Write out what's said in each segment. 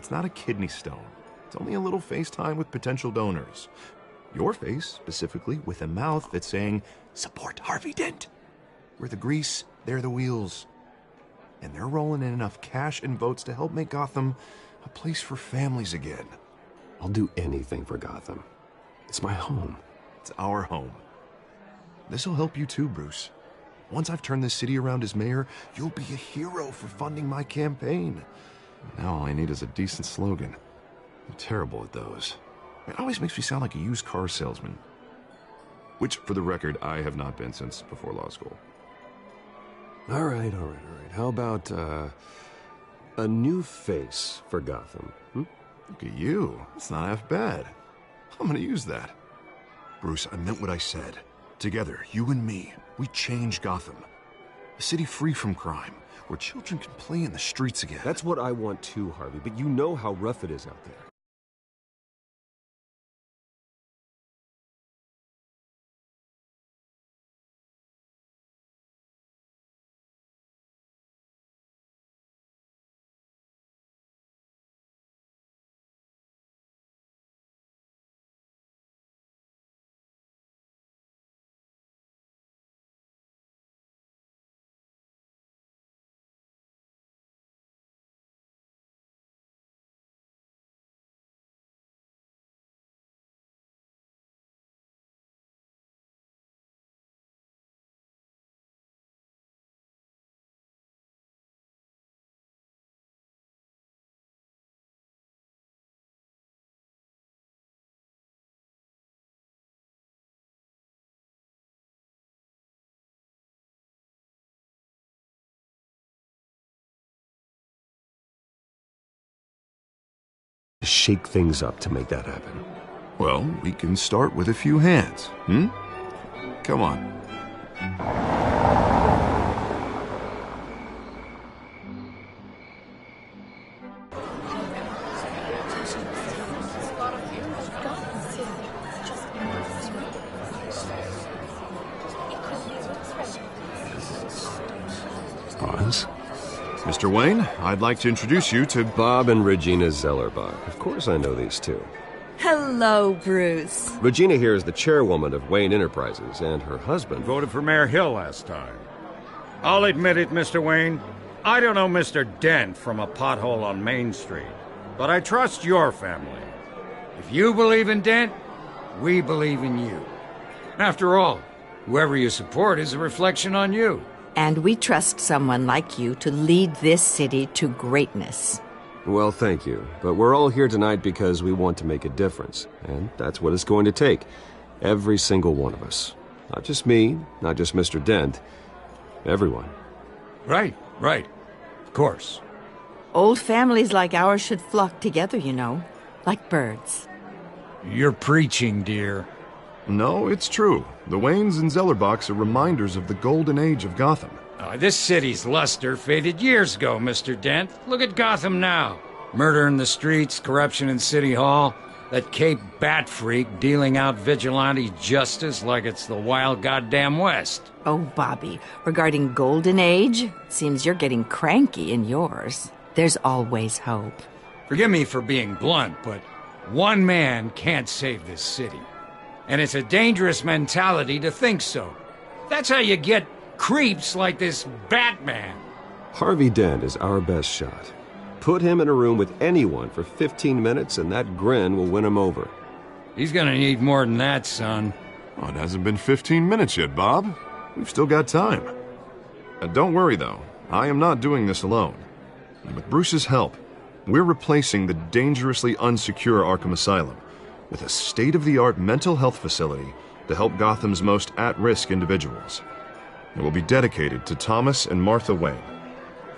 It's not a kidney stone. It's only a little FaceTime with potential donors. Your face, specifically, with a mouth that's saying, "Support Harvey Dent." We're the grease, they're the wheels. And they're rolling in enough cash and votes to help make Gotham a place for families again. I'll do anything for Gotham. It's my home. It's our home. This'll help you too, Bruce. Once I've turned this city around as mayor, you'll be a hero for funding my campaign. Now all I need is a decent slogan. I'm terrible at those. It always makes me sound like a used car salesman. Which, for the record, I have not been since before law school. All right. How about, a new face for Gotham, Look at you. It's not half bad. I'm gonna use that. Bruce, I meant what I said. Together, you and me, we change Gotham. A city free from crime, where children can play in the streets again. That's what I want too, Harvey, but you know how rough it is out there. Shake things up to make that happen. Well, we can start with a few hands, Come on. Oz? Mr. Wayne, I'd like to introduce you to Bob and Regina Zellerbach. Of course I know these two. Hello, Bruce. Regina here is the chairwoman of Wayne Enterprises, and her husband Voted for Mayor Hill last time. I'll admit it, Mr. Wayne. I don't know Mr. Dent from a pothole on Main Street, but I trust your family. If you believe in Dent, we believe in you. After all, whoever you support is a reflection on you. And we trust someone like you to lead this city to greatness. Well, thank you. But we're all here tonight because we want to make a difference. And that's what it's going to take. Every single one of us. Not just me, not just Mr. Dent. Everyone. Right. Of course. Old families like ours should flock together, you know, like birds. You're preaching, dear. No, it's true. The Waynes and Zellerbachs are reminders of the golden age of Gotham. This city's luster faded years ago, Mr. Dent. Look at Gotham now. Murder in the streets, corruption in City Hall, that Cape Bat freak dealing out vigilante justice like it's the wild goddamn West. Oh, Bobby, regarding Golden Age, seems you're getting cranky in yours. There's always hope. Forgive me for being blunt, but one man can't save this city. And it's a dangerous mentality to think so. That's how you get creeps like this Batman. Harvey Dent is our best shot. Put him in a room with anyone for 15 minutes and that grin will win him over. He's gonna need more than that, son. Oh, it hasn't been 15 minutes yet, Bob. We've still got time. Don't worry, though. I am not doing this alone. And with Bruce's help, we're replacing the dangerously unsecure Arkham Asylum with a state-of-the-art mental health facility to help Gotham's most at-risk individuals. It will be dedicated to Thomas and Martha Wayne,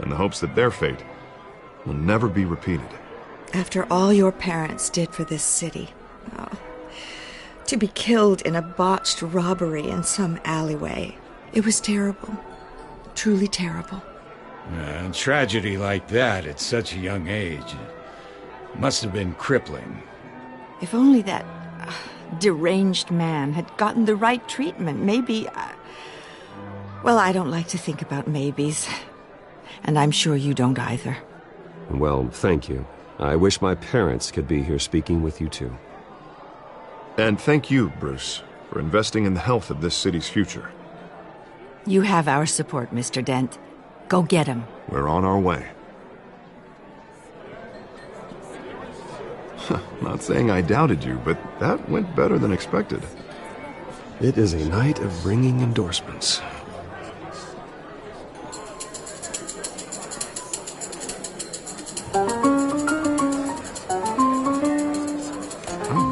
in the hopes that their fate will never be repeated. After all your parents did for this city, to be killed in a botched robbery in some alleyway, it was terrible. Truly terrible. A tragedy like that at such a young age must have been crippling. If only that deranged man had gotten the right treatment, maybe... Well, I don't like to think about maybes. And I'm sure you don't either. Well, thank you. I wish my parents could be here speaking with you too. And thank you, Bruce, for investing in the health of this city's future. You have our support, Mr. Dent. Go get him. We're on our way. Not saying I doubted you, but that went better than expected. It is a night of ringing endorsements.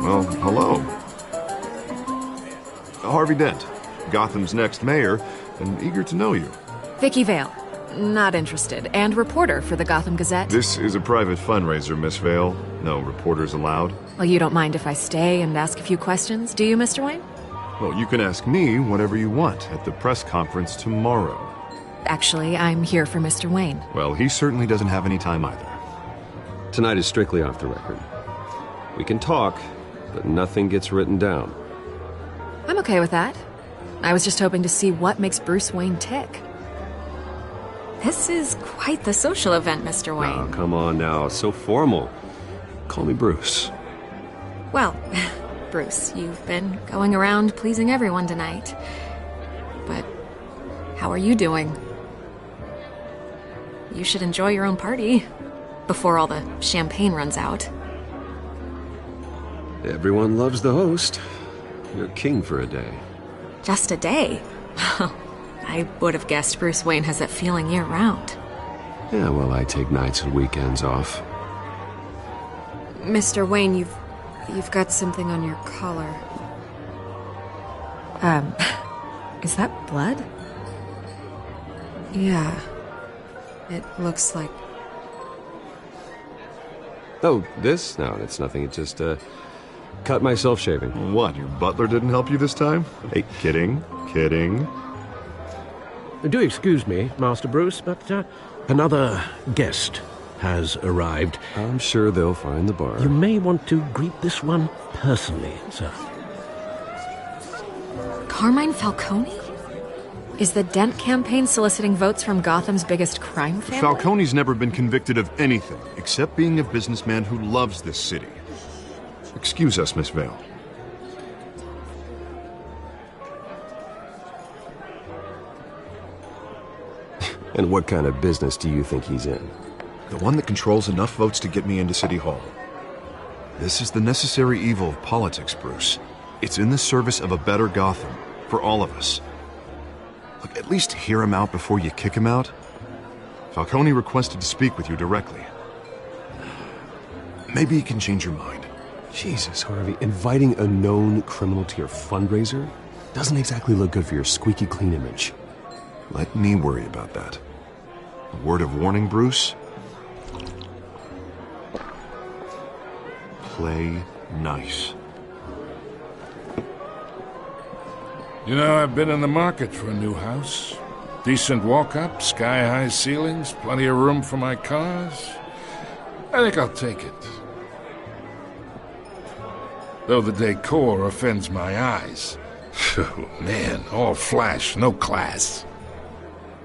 Well, hello. Harvey Dent, Gotham's next mayor, and eager to know you. Vicky Vale. Not interested. And reporter for the Gotham Gazette. This is a private fundraiser, Miss Vale. No reporters allowed. Well, you don't mind if I stay and ask a few questions, do you, Mr. Wayne? Well, you can ask me whatever you want at the press conference tomorrow. Actually, I'm here for Mr. Wayne. Well, he certainly doesn't have any time either. Tonight is strictly off the record. We can talk, but nothing gets written down. I'm okay with that. I was just hoping to see what makes Bruce Wayne tick. This is quite the social event, Mr. Wayne. Oh, come on now. So formal. Call me Bruce. Well, Bruce, you've been going around pleasing everyone tonight. But how are you doing? You should enjoy your own party before all the champagne runs out. Everyone loves the host. You're king for a day. Just a day? I would have guessed Bruce Wayne has that feeling year-round. Yeah, well, I take nights and weekends off. Mr. Wayne, you've got something on your collar. Is that blood? Yeah. It looks like... Oh, this? No, that's nothing. It just, cut myself shaving. What, your butler didn't help you this time? Hey, kidding, kidding. Do excuse me, Master Bruce, but another guest has arrived. I'm sure they'll find the bar. You may want to greet this one personally, sir. Carmine Falcone? Is the Dent campaign soliciting votes from Gotham's biggest crime family? Falcone's never been convicted of anything except being a businessman who loves this city. Excuse us, Miss Vale. And what kind of business do you think he's in? The one that controls enough votes to get me into City Hall. This is the necessary evil of politics, Bruce. It's in the service of a better Gotham, for all of us. Look, at least hear him out before you kick him out. Falcone requested to speak with you directly. Maybe he can change your mind. Jesus, Harvey, inviting a known criminal to your fundraiser doesn't exactly look good for your squeaky clean image. Let me worry about that. A word of warning, Bruce? Play nice. You know, I've been in the market for a new house. Decent walk-up, sky-high ceilings, plenty of room for my cars. I think I'll take it. Though the decor offends my eyes. Oh, man, all flash, no class.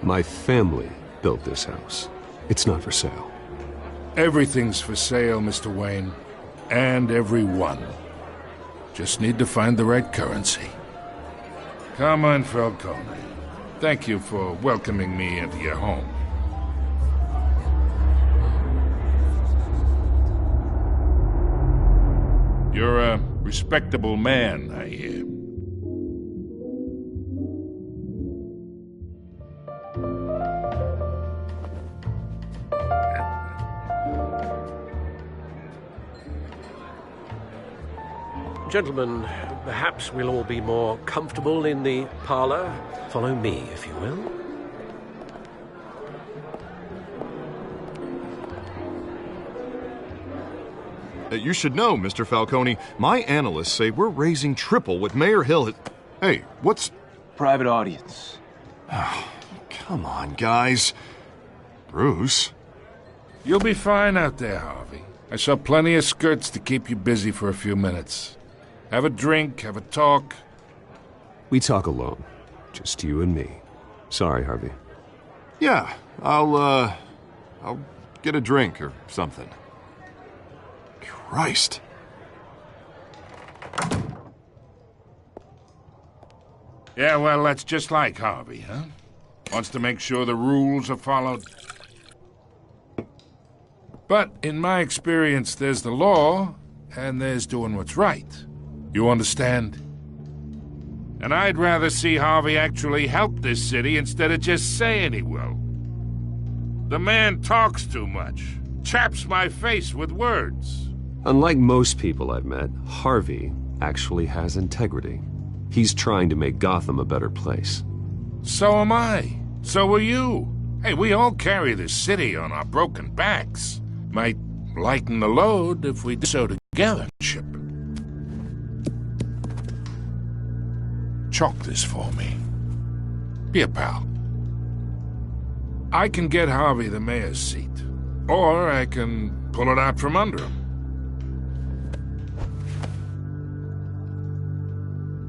My family built this house. It's not for sale. Everything's for sale, Mr. Wayne. And everyone. Just need to find the right currency. Carmine Falcone, thank you for welcoming me into your home. You're a respectable man, I hear. Gentlemen, perhaps we'll all be more comfortable in the parlor. Follow me, if you will. You should know, Mr. Falcone, my analysts say we're raising triple what Mayor Hill had... Hey, what's... Private audience. Oh, come on, guys. Bruce? You'll be fine out there, Harvey. I saw plenty of skirts to keep you busy for a few minutes. Have a drink, have a talk. We talk alone. Just you and me. Sorry, Harvey. Yeah, I'll get a drink or something. Christ. Yeah, well, that's just like Harvey, huh? Wants to make sure the rules are followed. But in my experience, there's the law, and there's doing what's right. You understand? And I'd rather see Harvey actually help this city instead of just saying he will. The man talks too much, chaps my face with words. Unlike most people I've met, Harvey actually has integrity. He's trying to make Gotham a better place. So am I. So are you. Hey, we all carry this city on our broken backs. Might lighten the load if we do so together. Chalk this for me. Be a pal. I can get Harvey the mayor's seat, or I can pull it out from under him.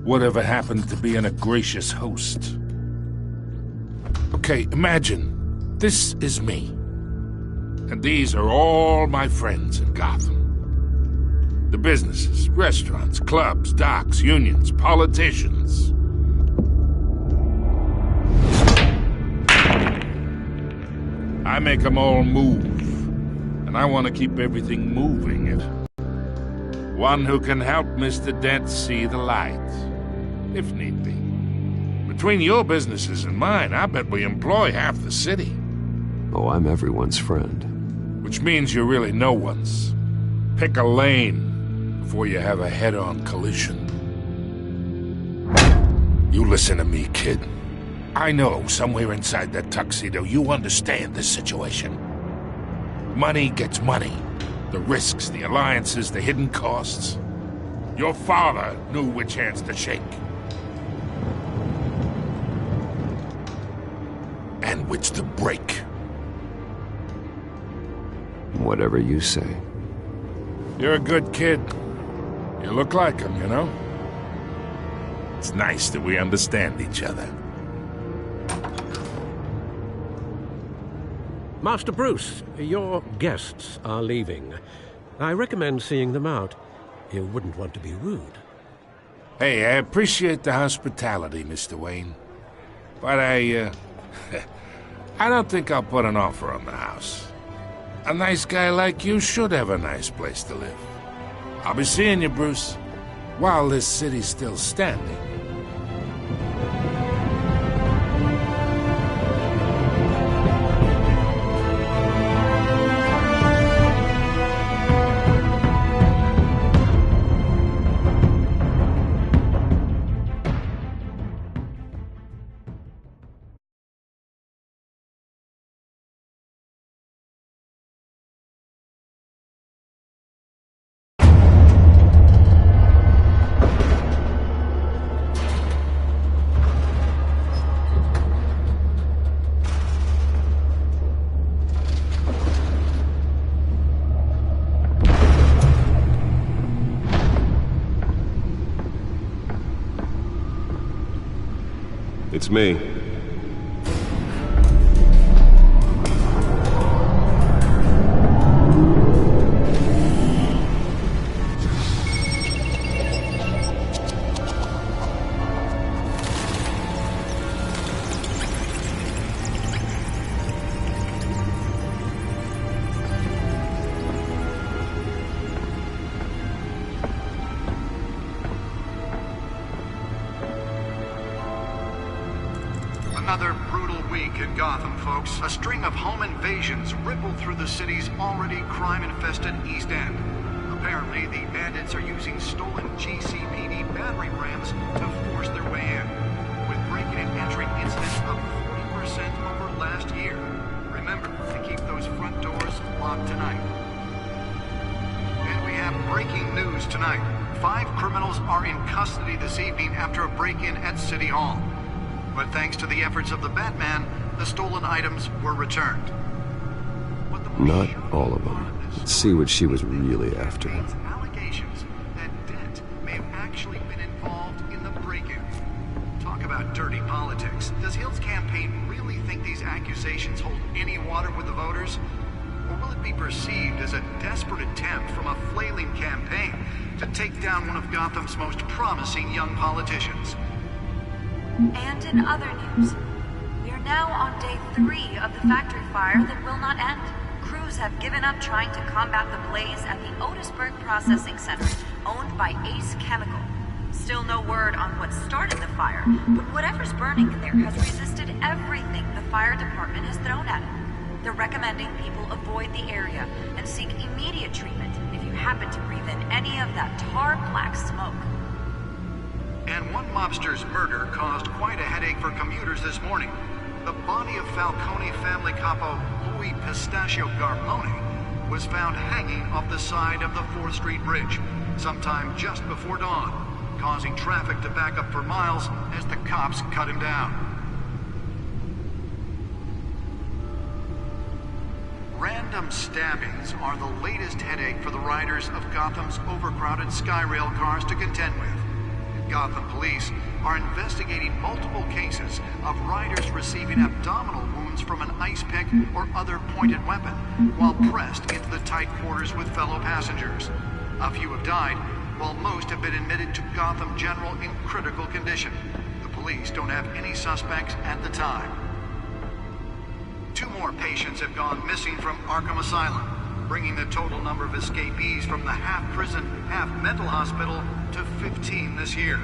Whatever happened to being a gracious host? Okay, imagine this is me, and these are all my friends in Gotham. The businesses, restaurants, clubs, docks, unions, politicians. I make them all move, and I want to keep everything moving. One who can help Mr. Dent see the light, if need be. Between your businesses and mine, I bet we employ half the city. Oh, I'm everyone's friend. Which means you're really no one's. Pick a lane before you have a head-on collision. You listen to me, kid. I know somewhere inside that tuxedo you understand this situation. Money gets money. The risks, the alliances, the hidden costs. Your father knew which hands to shake. And which to break. Whatever you say. You're a good kid. You look like him, you know? It's nice that we understand each other. Master Bruce, your guests are leaving. I recommend seeing them out. You wouldn't want to be rude. Hey, I appreciate the hospitality, Mr. Wayne. But I don't think I'll put an offer on the house. A nice guy like you should have a nice place to live. I'll be seeing you, Bruce, while this city's still standing. It's me. Another brutal week in Gotham, folks. A string of home invasions rippled through the city's already crime-infested East End. Apparently, the bandits are using stolen GCPD battering rams to force their way in, with break-in and entering incidents up 40% over last year. Remember to keep those front doors locked tonight. And we have breaking news tonight. 5 criminals are in custody this evening after a break-in at City Hall. But thanks to the efforts of the Batman, the stolen items were returned. Not all of them. Let's see what she was really after. Allegations that Dent may have actually been involved in the break-in. Talk about dirty politics. Does Hill's campaign really think these accusations hold any water with the voters? Or will it be perceived as a desperate attempt from a flailing down one of Gotham's most promising young politicians. And in other news, we are now on day 3 of the factory fire that will not end. Crews have given up trying to combat the blaze at the Otisburg Processing Center, owned by Ace Chemical. Still no word on what started the fire, but whatever's burning in there has resisted everything the fire department has thrown at it. They're recommending people avoid the area and seek immediate treatment if you happen to breathe in any of that tar black smoke. And one mobster's murder caused quite a headache for commuters this morning. The body of Falcone family capo Louis Pistachio Garmone was found hanging off the side of the 4th Street Bridge sometime just before dawn, causing traffic to back up for miles as the cops cut him down. Random stabbings are the latest headache for the riders of Gotham's overcrowded Skyrail cars to contend with. Gotham police are investigating multiple cases of riders receiving abdominal wounds from an ice pick or other pointed weapon while pressed into the tight quarters with fellow passengers. A few have died, while most have been admitted to Gotham General in critical condition. The police don't have any suspects at the time. 2 more patients have gone missing from Arkham Asylum, bringing the total number of escapees from the half-prison, half-mental hospital to 15 this year.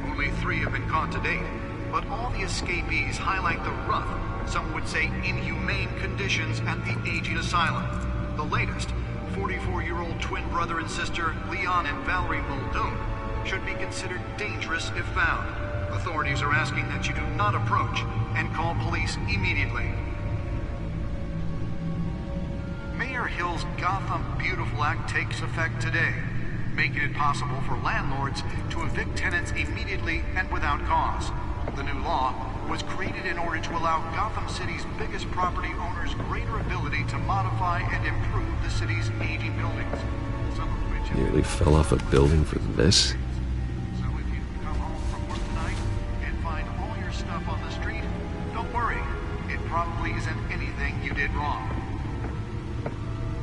Only 3 have been caught to date, but all the escapees highlight the rough, some would say inhumane conditions at the aging asylum. The latest, 44-year-old twin brother and sister Leon and Valerie Muldoon, should be considered dangerous if found. Authorities are asking that you do not approach and call police immediately. Mayor Hill's Gotham Beautiful Act takes effect today, making it possible for landlords to evict tenants immediately and without cause. The new law was created in order to allow Gotham City's biggest property owners greater ability to modify and improve the city's aging buildings. Some of which Nearly fell off a building for this. So if you come home from work tonight and find all your stuff on the street, don't worry. It probably isn't anything you did wrong.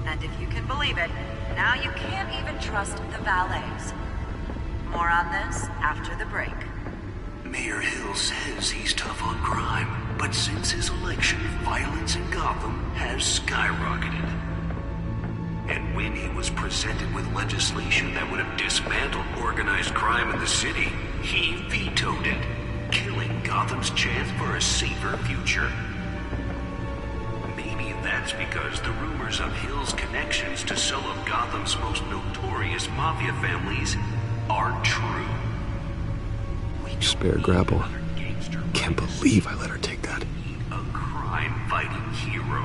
And if you can believe it, now you can't even trust the valets. More on this after the break. Mayor Hill says he's tough on crime, but since his election, violence in Gotham has skyrocketed. And when he was presented with legislation that would have dismantled organized crime in the city, he vetoed it, killing Gotham's chance for a safer future. Maybe that's because the rumors of Hill's connections to some of Gotham's most notorious mafia families aren't true. Spare grapple. Can't believe I let her take that. A crime-fighting hero.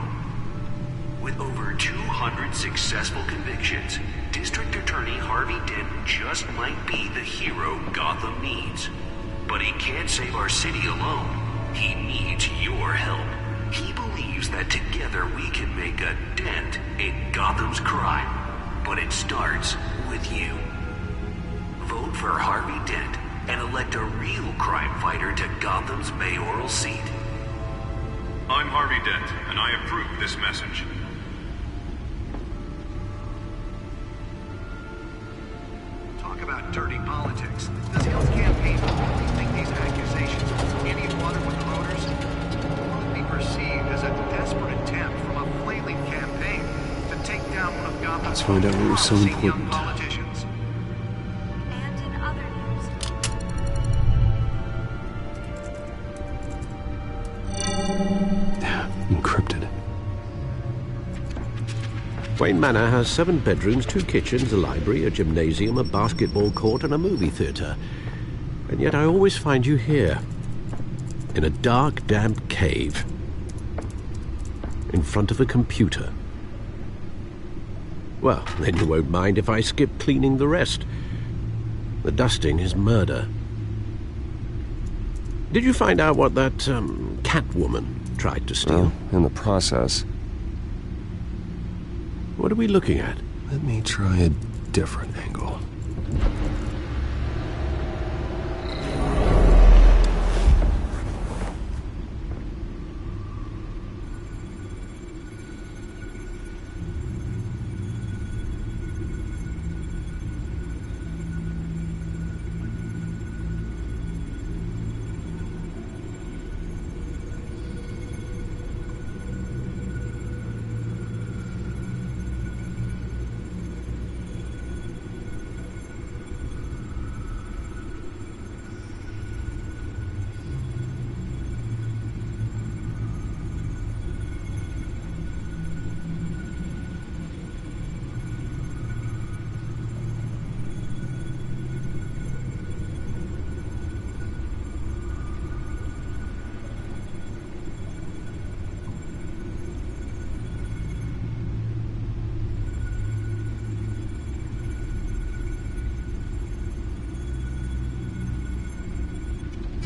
With over 200 successful convictions, District Attorney Harvey Dent just might be the hero Gotham needs. But he can't save our city alone. He needs your help. He believes that together we can make a dent in Gotham's crime. But it starts with you. Vote for Harvey Dent and elect a real crime fighter to Gotham's mayoral seat. I'm Harvey Dent, and I approve this message. Talk about dirty politics. Does Hill's campaign really think these accusations hold any water with the voters? Or will it be perceived as a desperate attempt from a flailing campaign to take down one of Gotham's Let's find out what was so promising young important. politicians? And in other news, Encrypted. Wayne Manor has 7 bedrooms, 2 kitchens, a library, a gymnasium, a basketball court, and a movie theater. And yet I always find you here, in a dark, damp cave, in front of a computer. Well, then you won't mind if I skip cleaning the rest. The dusting is murder. Did you find out what that, Catwoman tried to steal? Well, in the process. What are we looking at? Let me try a different angle.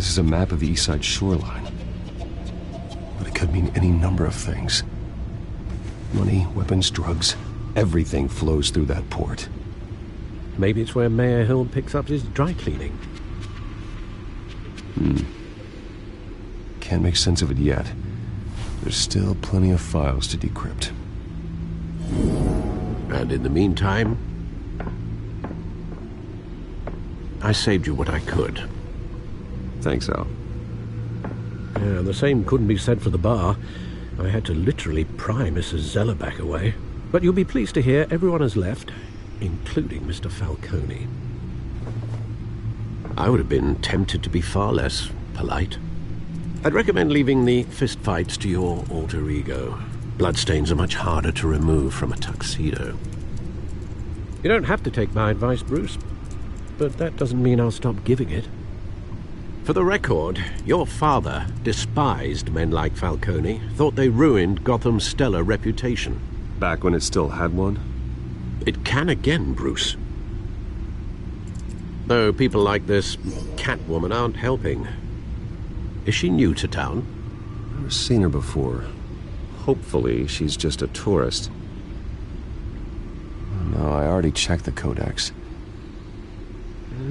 This is a map of the East Side shoreline. But it could mean any number of things. Money, weapons, drugs, everything flows through that port. Maybe it's where Mayor Hill picks up his dry cleaning. Can't make sense of it yet. There's still plenty of files to decrypt. And in the meantime, I saved you what I could. Thanks, Al. And the same couldn't be said for the bar. I had to literally pry Mrs. Zellerback away. But you'll be pleased to hear everyone has left, including Mr. Falcone. I would have been tempted to be far less polite. I'd recommend leaving the fistfights to your alter ego. Bloodstains are much harder to remove from a tuxedo. You don't have to take my advice, Bruce, but that doesn't mean I'll stop giving it. For the record, your father despised men like Falcone, thought they ruined Gotham's stellar reputation. Back when it still had one? It can again, Bruce. Though people like this Catwoman aren't helping. Is she new to town? Never seen her before. Hopefully, she's just a tourist. No, I already checked the codex.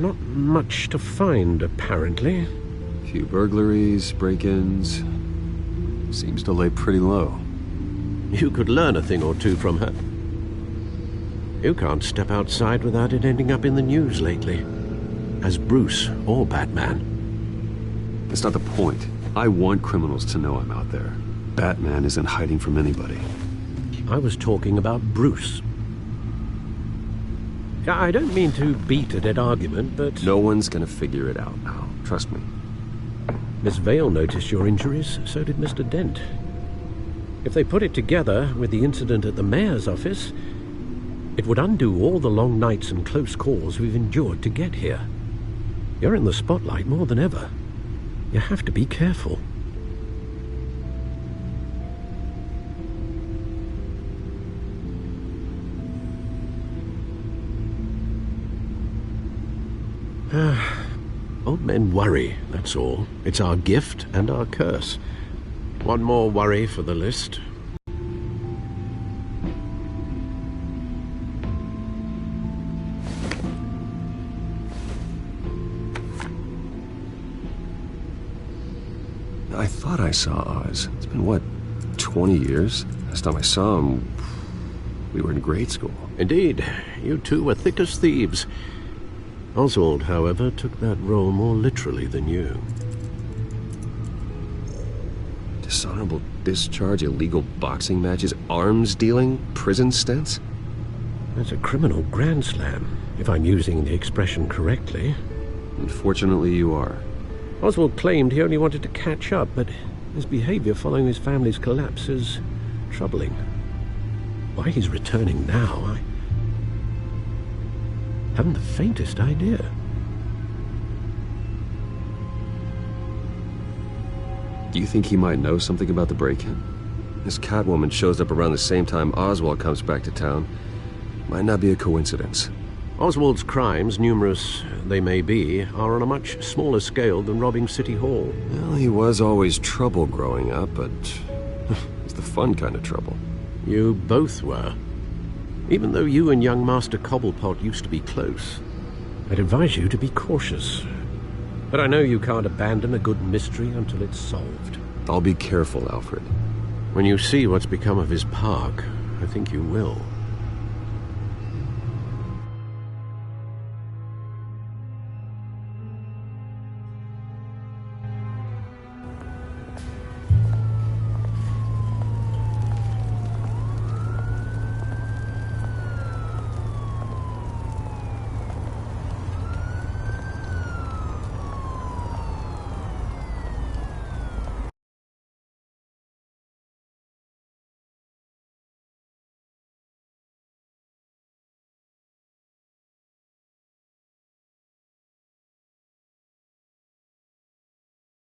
Not much to find, apparently. Few burglaries, break-ins. Seems to lay pretty low. You could learn a thing or two from her. You can't step outside without it ending up in the news lately. As Bruce or Batman. That's not the point. I want criminals to know I'm out there. Batman isn't hiding from anybody. I was talking about Bruce. I don't mean to beat a dead argument, but... No one's gonna figure it out now. Trust me. Miss Vale noticed your injuries, so did Mr. Dent. If they put it together with the incident at the mayor's office, it would undo all the long nights and close calls we've endured to get here. You're in the spotlight more than ever. You have to be careful. Old men worry, that's all. It's our gift and our curse. One more worry for the list. I thought I saw Oz. It's been, what, 20 years? Last time I saw him, we were in grade school. Indeed. You two were thick as thieves. Oswald, however, took that role more literally than you. Dishonorable discharge, illegal boxing matches, arms dealing, prison stints? That's a criminal grand slam, if I'm using the expression correctly. Unfortunately, you are. Oswald claimed he only wanted to catch up, but his behavior following his family's collapse is troubling. Why he's returning now, I haven't the faintest idea. Do you think he might know something about the break-in? This Catwoman shows up around the same time Oswald comes back to town. Might not be a coincidence. Oswald's crimes, numerous they may be, are on a much smaller scale than robbing City Hall. Well, he was always trouble growing up, but it's the fun kind of trouble. You both were. Even though you and young Master Cobblepot used to be close, I'd advise you to be cautious. But I know you can't abandon a good mystery until it's solved. I'll be careful, Alfred. When you see what's become of his park, I think you will.